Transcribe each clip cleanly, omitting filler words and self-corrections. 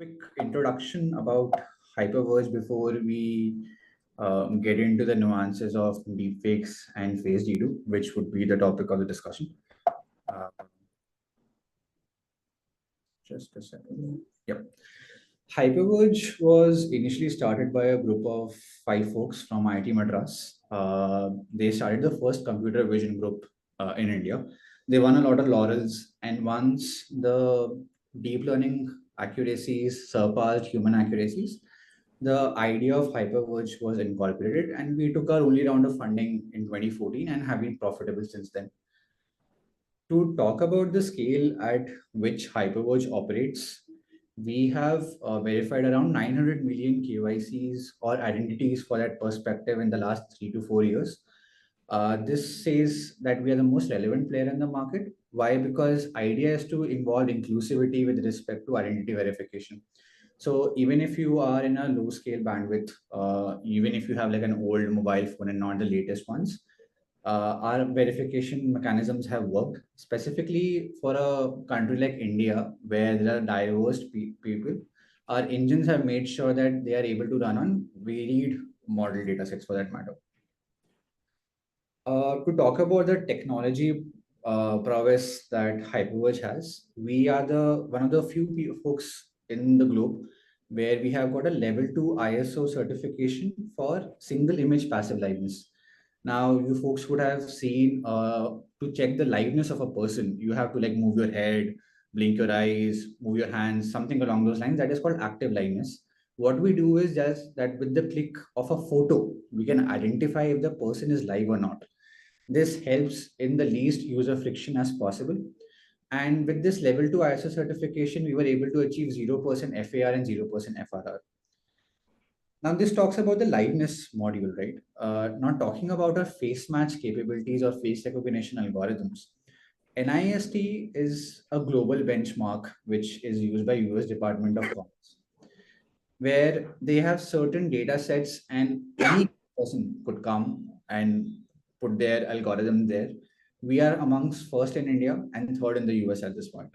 Quick introduction about HyperVerge before we get into the nuances of deepfakes and face dedupe, which would be the topic of the discussion. Uh, just a second. Yep. HyperVerge was initially started by a group of 5 folks from IIT Madras. They started the first computer vision group in India. They won a lot of laurels, and once the deep learning accuracies surpassed human accuracies, the idea of HyperVerge was incorporated, and we took our only round of funding in 2014 and have been profitable since then. To talk about the scale at which HyperVerge operates, we have verified around 900 million KYCs or identities for that perspective in the last 3 to 4 years. This says that we are the most relevant player in the market. Why? Because idea is to involve inclusivity with respect to identity verification. So even if you are in a low scale bandwidth, even if you have like an old mobile phone and not the latest ones, our verification mechanisms have worked specifically for a country like India, where there are diverse people. Our engines have made sure that they are able to run on varied model data sets for that matter. To talk about the technology prowess that HyperVerge has, we are the one of the few folks in the globe where we have got a level 2 ISO certification for single image passive liveness. Now, you folks would have seen to check the liveness of a person, you have to like move your head, blink your eyes, move your hands, something along those lines. That is called active liveness. What we do is just that with the click of a photo, we can identify if the person is live or not. This helps in the least user friction as possible. And with this level 2 ISO certification, we were able to achieve 0% FAR and 0% FRR. Now, this talks about the liveness module, right? Not talking about our face match capabilities or face recognition algorithms. NIST is a global benchmark which is used by US Department of Commerce, where they have certain data sets and any person could come and put their algorithm there. We are amongst first in India and third in the US at this point.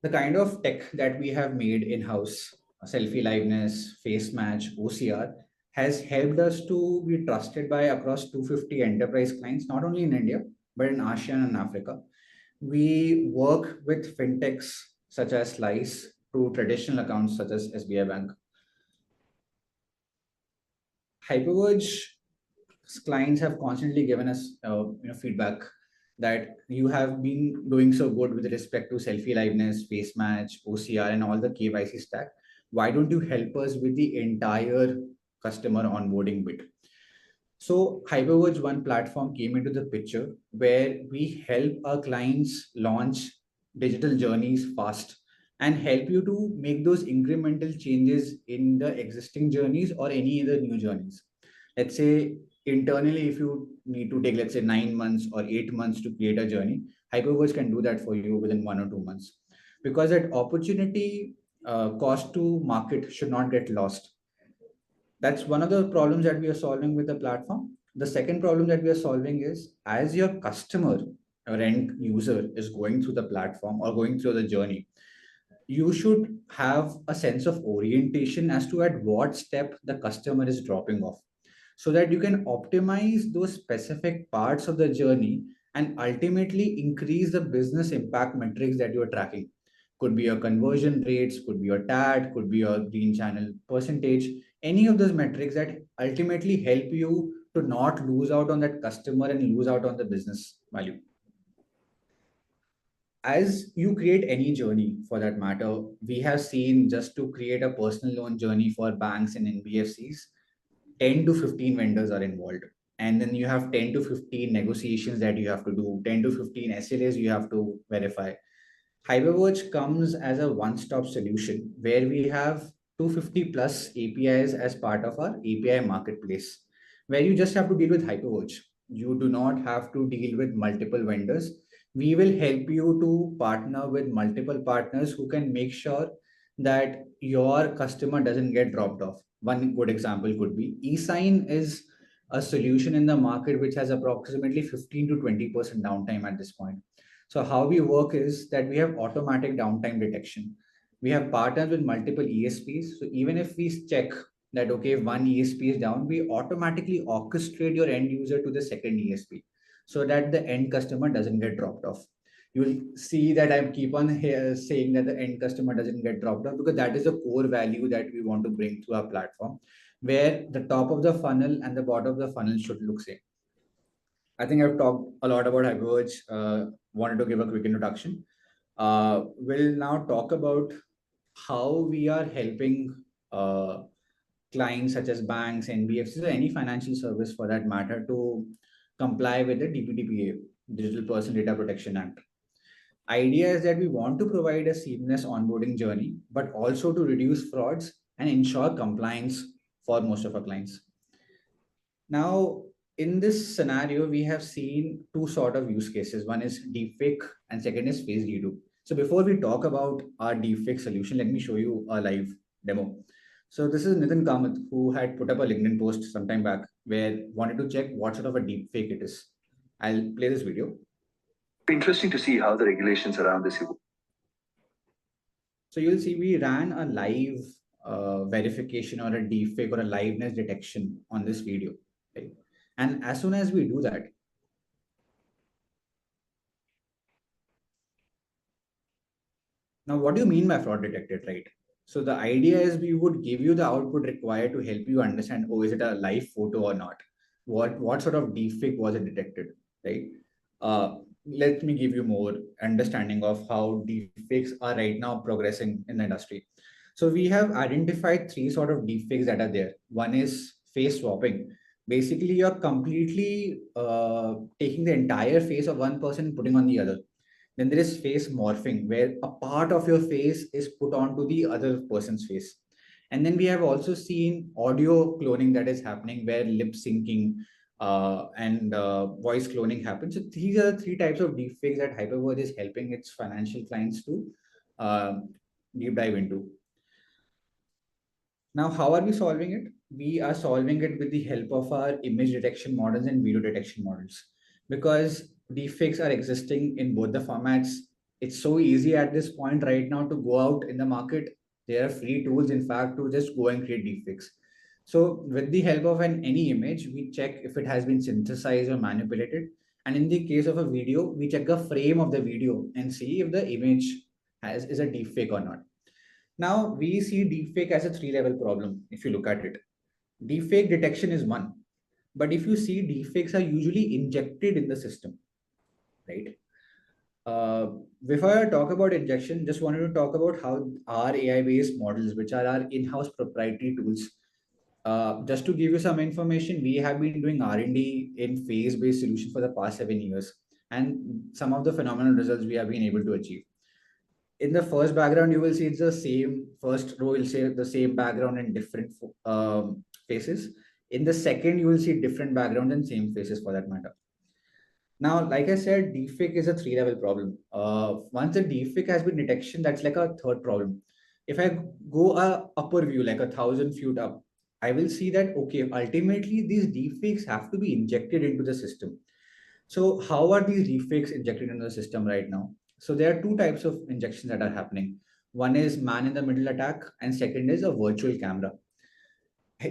The kind of tech that we have made in-house, selfie liveness, face match, OCR, has helped us to be trusted by across 250 enterprise clients, not only in India, but in ASEAN and Africa. We work with fintechs such as Slice to traditional accounts such as SBI Bank. HyperVerge clients have constantly given us feedback that you have been doing so good with respect to selfie liveness, face match, OCR, and all the KYC stack. Why don't you help us with the entire customer onboarding bit? So HyperVerge One platform came into the picture where we help our clients launch digital journeys fast and help you to make those incremental changes in the existing journeys or any other new journeys. Let's say internally, if you need to take, let's say 9 months or 8 months to create a journey, HyperVerge can do that for you within 1 or 2 months. Because that opportunity cost to market should not get lost. That's one of the problems that we are solving with the platform. The second problem that we are solving is as your customer or end user is going through the platform or going through the journey, you should have a sense of orientation as to at what step the customer is dropping off so that you can optimize those specific parts of the journey and ultimately increase the business impact metrics that you're tracking. Could be your conversion rates, could be your TAT, could be your green channel percentage, any of those metrics that ultimately help you to not lose out on that customer and lose out on the business value. As you create any journey for that matter, we have seen just to create a personal loan journey for banks and NBFCs, 10 to 15 vendors are involved. And then you have 10 to 15 negotiations that you have to do, 10 to 15 SLAs you have to verify. HyperVerge comes as a one-stop solution where we have 250 plus APIs as part of our API marketplace, where you just have to deal with HyperVerge. You do not have to deal with multiple vendors. We will help you to partner with multiple partners who can make sure that your customer doesn't get dropped off. One good example could be eSign is a solution in the market which has approximately 15 to 20% downtime at this point. So how we work is that we have automatic downtime detection. We have partners with multiple ESPs. So even if we check that, okay, if one ESP is down, we automatically orchestrate your end user to the second ESP so that the end customer doesn't get dropped off. You will see that I keep on here saying that the end customer doesn't get dropped off because that is a core value that we want to bring to our platform, where the top of the funnel and the bottom of the funnel should look same. I think I've talked a lot about HyperVerge. Wanted to give a quick introduction. We'll now talk about how we are helping clients such as banks, NBFCs, or any financial service for that matter to comply with the DPDPA, Digital Personal Data Protection Act. Idea is that we want to provide a seamless onboarding journey, but also to reduce frauds and ensure compliance for most of our clients. Now, in this scenario, we have seen two sort of use cases. One is deepfake and second is face dedupe. So before we talk about our deepfake solution, let me show you a live demo. So this is Nitin Kamath, who had put up a LinkedIn post sometime back where wanted to check what sort of a deepfake it is. I'll play this video. Interesting to see how the regulations around this evolve. So you'll see we ran a live verification or a deepfake or a liveness detection on this video. Right? And as soon as we do that, now what do you mean by fraud detected, right? So the idea is we would give you the output required to help you understand, oh, is it a live photo or not? What sort of deepfake was it detected, right? Let me give you more understanding of how deepfakes are right now progressing in the industry. So we have identified three sort of deepfakes that are there. One is face swapping. Basically, you're completely taking the entire face of one person and putting on the other. Then there is face morphing, where a part of your face is put onto the other person's face. And then we have also seen audio cloning that is happening, where lip syncing and voice cloning happens. So these are the three types of deepfakes that HyperVerge is helping its financial clients to deep dive into. Now, how are we solving it? We are solving it with the help of our image detection models and video detection models. Because deepfakes are existing in both the formats, it's so easy at this point right now to go out in the market. There are free tools, in fact, to just go and create deepfakes. So with the help of any image, we check if it has been synthesized or manipulated. And in the case of a video, we check a frame of the video and see if the image is a deepfake or not. Now, we see deepfake as a three-level problem if you look at it. Deepfake detection is one. But if you see, deepfakes are usually injected in the system, right? Before I talk about injection, just wanted to talk about how our AI-based models, which are our in-house proprietary tools, just to give you some information, we have been doing R&D in face-based solutions for the past 7 years, and some of the phenomenal results we have been able to achieve. In the first background, you will see it's the same. First row will say the same background and different faces. In the second, you will see different background and same faces for that matter. Now, like I said, deepfake is a three-level problem. Once the deepfake has been detection, that's like a third problem. If I go a upper view, like 1,000 feet up, I will see that, okay, ultimately these deepfakes have to be injected into the system. So how are these deepfakes injected into the system right now? So there are two types of injections that are happening. One is man in the middle attack, and second is a virtual camera.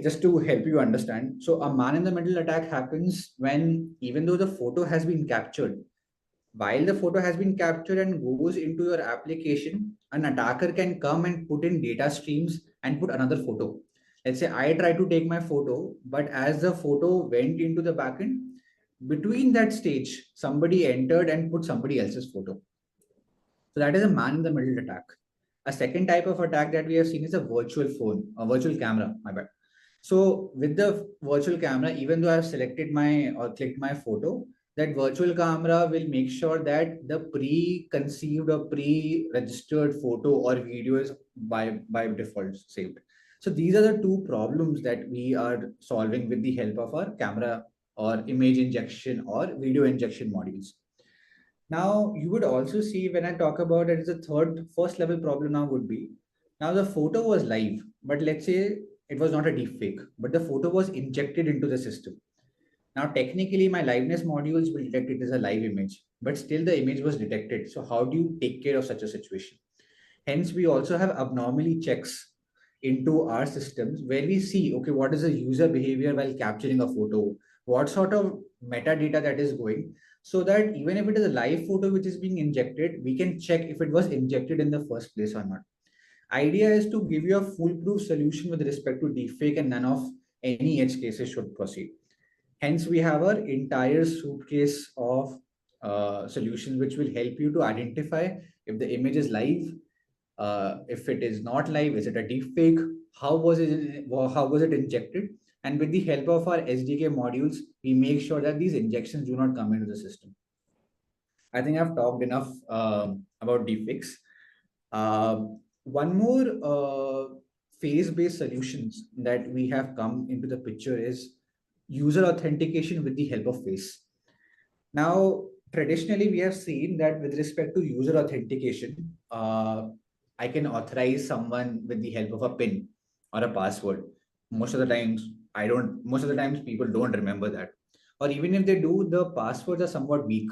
Just to help you understand, so a man in the middle attack happens when, even though the photo has been captured, while the photo has been captured and goes into your application, an attacker can come and put in data streams and put another photo. Let's say I try to take my photo, but as the photo went into the backend, between that stage, somebody entered and put somebody else's photo. So that is a man in the middle attack. A second type of attack that we have seen is a virtual phone, a virtual camera, my bad. So with the virtual camera, even though I've selected my or clicked my photo, that virtual camera will make sure that the pre-conceived or pre-registered photo or video is by default saved. So these are the two problems that we are solving with the help of our camera or image injection or video injection modules. Now, you would also see when I talk about it, the first level problem now would be, now the photo was live, but let's say it was not a deep fake, but the photo was injected into the system. Now, technically, my liveness modules will detect it as a live image, but still the image was detected. So how do you take care of such a situation? Hence, we also have abnormally checks into our systems where we see, okay, what is the user behavior while capturing a photo? What sort of metadata that is going, so that even if it is a live photo which is being injected, we can check if it was injected in the first place or not. Idea is to give you a foolproof solution with respect to deepfake, and none of any edge cases should proceed. Hence, we have our entire suitcase of solutions which will help you to identify if the image is live, if it is not live, is it a deep fake? How was it injected? And with the help of our SDK modules, we make sure that these injections do not come into the system. I think I've talked enough about deepfakes. One more phase-based solutions that we have come into the picture is user authentication with the help of face. Now, traditionally, we have seen that with respect to user authentication, I can authorize someone with the help of a PIN or a password. Most of the times, most of the times people don't remember that. Or even if they do, the passwords are somewhat weak,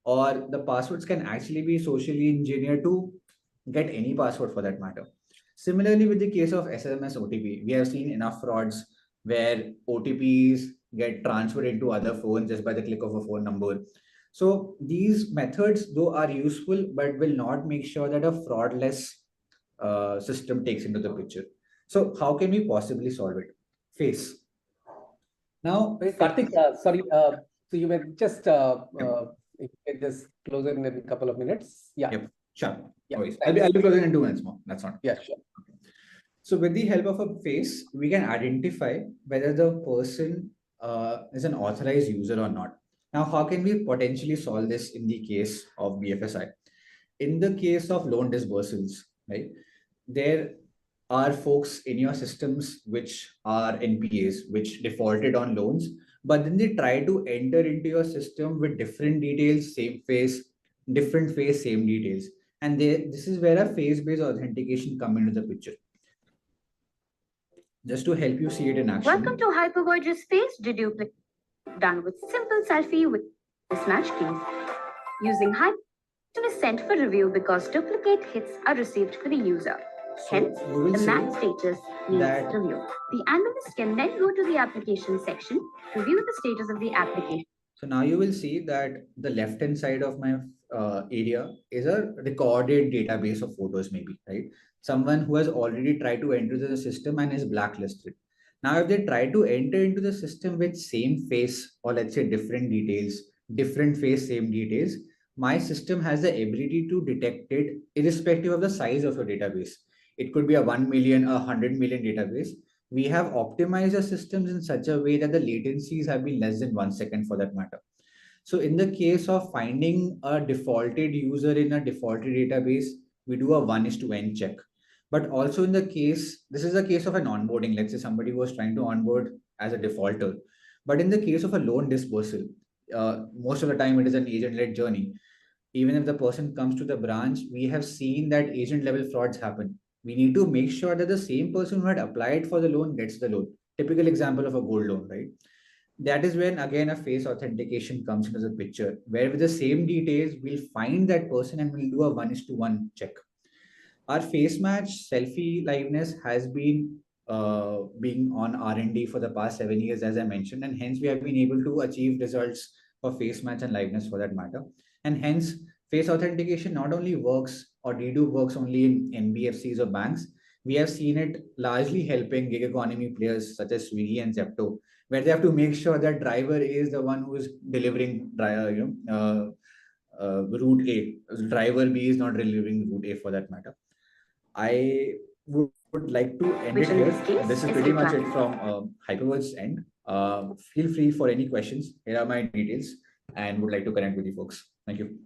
or the passwords can actually be socially engineered to get any password for that matter. Similarly, with the case of SMS OTP, we have seen enough frauds where OTPs get transferred into other phones just by the click of a phone number. So these methods, though, are useful, but will not make sure that a fraudless system takes into the picture. So how can we possibly solve it? Face. Now, Kartik, sorry. So you were just if you can just close it in a couple of minutes. Yeah. Yep. Sure. Yeah. I'll be closing in 2 minutes more. That's not. Yeah, sure. So with the help of a face, we can identify whether the person is an authorized user or not. Now, how can we potentially solve this in the case of BFSI? In the case of loan disbursals, right? There are folks in your systems which are NPAs, which defaulted on loans, but then they try to enter into your system with different details, same face, different face, same details. And this is where a face-based authentication come into the picture. Just to help you see it in action. Welcome to HyperVerge's face dedupe, done with simple selfie with mismatch keys. Using Hyper is sent for review because duplicate hits are received for the user. Hence, the match status needs review. The analyst can then go to the application section to view the status of the application. So now you will see that the left-hand side of my area is a recorded database of photos, maybe, right? Someone who has already tried to enter the system and is blacklisted. Now, if they try to enter into the system with same face, or let's say different details, different face, same details, my system has the ability to detect it irrespective of the size of your database. It could be a 1 million, 100 million database. We have optimized our systems in such a way that the latencies have been less than 1 second for that matter. So in the case of finding a defaulted user in a defaulted database, we do a 1:n check. But also in the case, this is a case of an onboarding. Let's say somebody was trying to onboard as a defaulter. But in the case of a loan dispersal, most of the time it is an agent-led journey. Even if the person comes to the branch, we have seen that agent-level frauds happen. We need to make sure that the same person who had applied for the loan gets the loan. Typical example of a gold loan, right? That is when again a face authentication comes into the picture, where with the same details, we'll find that person and we'll do a 1:1 check. Our face match selfie liveness has been being on R&D for the past 7 years, as I mentioned, and hence we have been able to achieve results for face match and liveness for that matter. And hence face authentication not only works or dedupe works only in NBFCs or banks. We have seen it largely helping gig economy players such as Swiggy and Zepto, where they have to make sure that driver is the one who is delivering route A. Driver B is not delivering route A for that matter. I would like to end it here. This is pretty much it from HyperVerge's end. Feel free for any questions. Here are my details and would like to connect with you folks. Thank you.